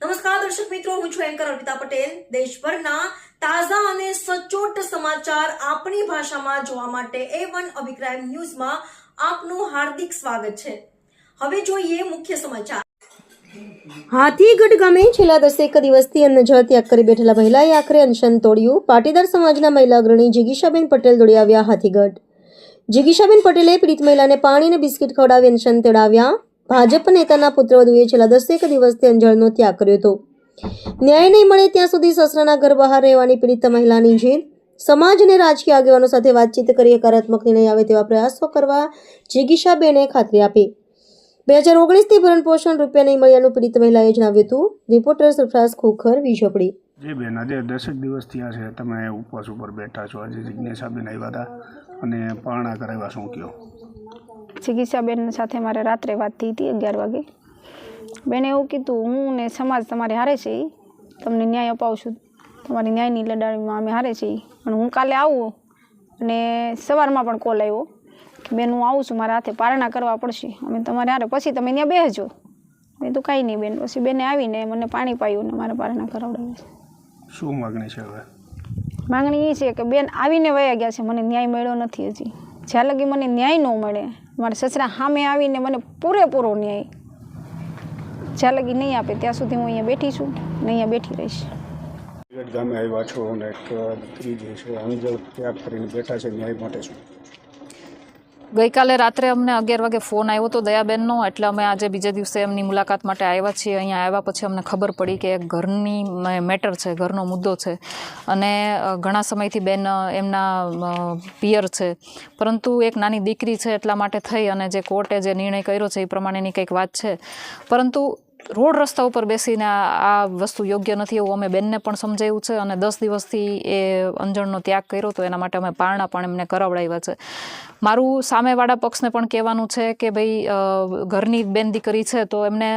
નમસ્કાર દર્શક મિત્રો, હું છું એન્કર અર્પિતા પટેલ। દેશભરના તાજા અને સચોટ સમાચાર આપણી ભાષામાં જોવા માટે A1 અભિપ્રાય ન્યૂઝમાં આપનું હાર્દિક સ્વાગત છે। હવે જોઈએ મુખ્ય સમાચાર। હાથીગઢ ગામે છેલ્લા 10 દિવસથી અન્નજળ ત્યાગ કરી બેઠેલા મહિલાએ આખરે અનશન તોડ્યું। પાટીદાર સમાજના મહિલા અગ્રણી જિગીશાબેન પટેલ દોડી આવ્યા હાથીગઢ। જિગીશાબેન પટેલે પીડિત મહિલાને પાણી અને બિસ્કિટ ખવડાવી અનશન તેડાવ્યા। ભાજપ નેતાના પુત્રવધુએ છેલ્લા 10 દિવસથી અંજળનો ત્યાગ કર્યો હતો। ન્યાય નહીં મળે ત્યાં સુધી સસરાના ઘર બહાર રહેવાની પીડિત મહિલાની જીદ। સમાજ અને રાજકીય આગેવાનો સાથે વાતચીત કરી હકારાત્મક નિર્ણય આવે તેવા પ્રયાસો કરવા જિગીશાબેને ખાતરી આપી। 2019થી ભરણ પોષણ રૂપિયા નહીં મળ્યાનું પીડિત મહિલાએ જણાવ્યું હતું। રિપોર્ટર સરફરાઝ ખોખર વીજપડી। જી બેન, આજે 10 દિવસ થયા છે તમે ઉપવાસ ઉપર બેઠા છો। આજે જિજ્ઞાસાબેન આવ્યા હતા અને પારણા કરાવ્યા, શું કહો? જિગીશાબેન સાથે મારે રાત્રે વાત થઈ હતી 11 વાગે। બેને એવું કીધું, હું ને સમાજ તમારે હારે છે, તમને ન્યાય અપાવશું, તમારી ન્યાયની લડાઈમાં અમે હારે છીએ, અને હું કાલે આવું। અને સવારમાં પણ કોલ આવ્યો કે બેન હું આવું છું, મારા હાથે પારણા કરવા પડશે, અમે તમારે હારે, પછી તમે ત્યાં બેસજો। મેં તો કાંઈ નહીં બેન। પછી બેને આવીને મને પાણી પાયું ને મારે પારણા કરાવડાવ્યા છે। શું માગણી છે હવે? માગણી એ છે કે બેન આવીને વયા ગયા છે, મને ન્યાય મળ્યો નથી હજી। જ્યાં લગી મને ન્યાય ન મળે, મારા સસરા સામે આવીને મને પૂરેપૂરો ન્યાય જ્યાં લગી નહીં આપે ત્યાં સુધી હું અહીંયા બેઠી છું ને અહીંયા બેઠી રહીશ। ગામે આવ્યા છો અને એક દીકરી જે છે અંજળ ત્યાગ કરીને બેઠા છે, ન્યાય માટે શું? ગઈકાલે રાત્રે અમને 11 વાગે ફોન આવ્યો હતો દયાબેનનો, એટલે અમે આજે બીજા દિવસે એમની મુલાકાત માટે આવ્યા છીએ। અહીંયા આવ્યા પછી અમને ખબર પડી કે એક ઘરની મેટર છે, ઘરનો મુદ્દો છે, અને ઘણા સમયથી બેન એમના પિયર છે, પરંતુ એક નાની દીકરી છે એટલા માટે થઈ અને જે કોર્ટે જે નિર્ણય કર્યો છે એ પ્રમાણેની કંઈક વાત છે, પરંતુ રોડ રસ્તા ઉપર બેસીને આ વસ્તુ યોગ્ય નથી એવું અમે બેનને પણ સમજાવ્યું છે, અને 10 દિવસથી એ અંજળનો ત્યાગ કર્યો તો એના માટે અમે પારણા પણ એમને કરાવડાવ્યા છે। મારું સામેવાળા પક્ષને પણ કહેવાનું છે કે ભાઈ ઘરની બેન દીકરી છે તો એમને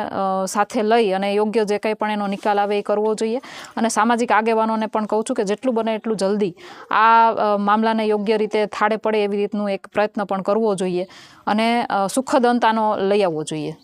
સાથે લઈ અને યોગ્ય જે કંઈ પણ એનો નિકાલ આવે એ કરવો જોઈએ, અને સામાજિક આગેવાનોને પણ કહું છું કે જેટલું બને એટલું જલ્દી આ મામલાને યોગ્ય રીતે થાળે પડે એવી રીતનું એક પ્રયત્ન પણ કરવો જોઈએ અને સુખદ અંત આનો લઈ આવવો જોઈએ।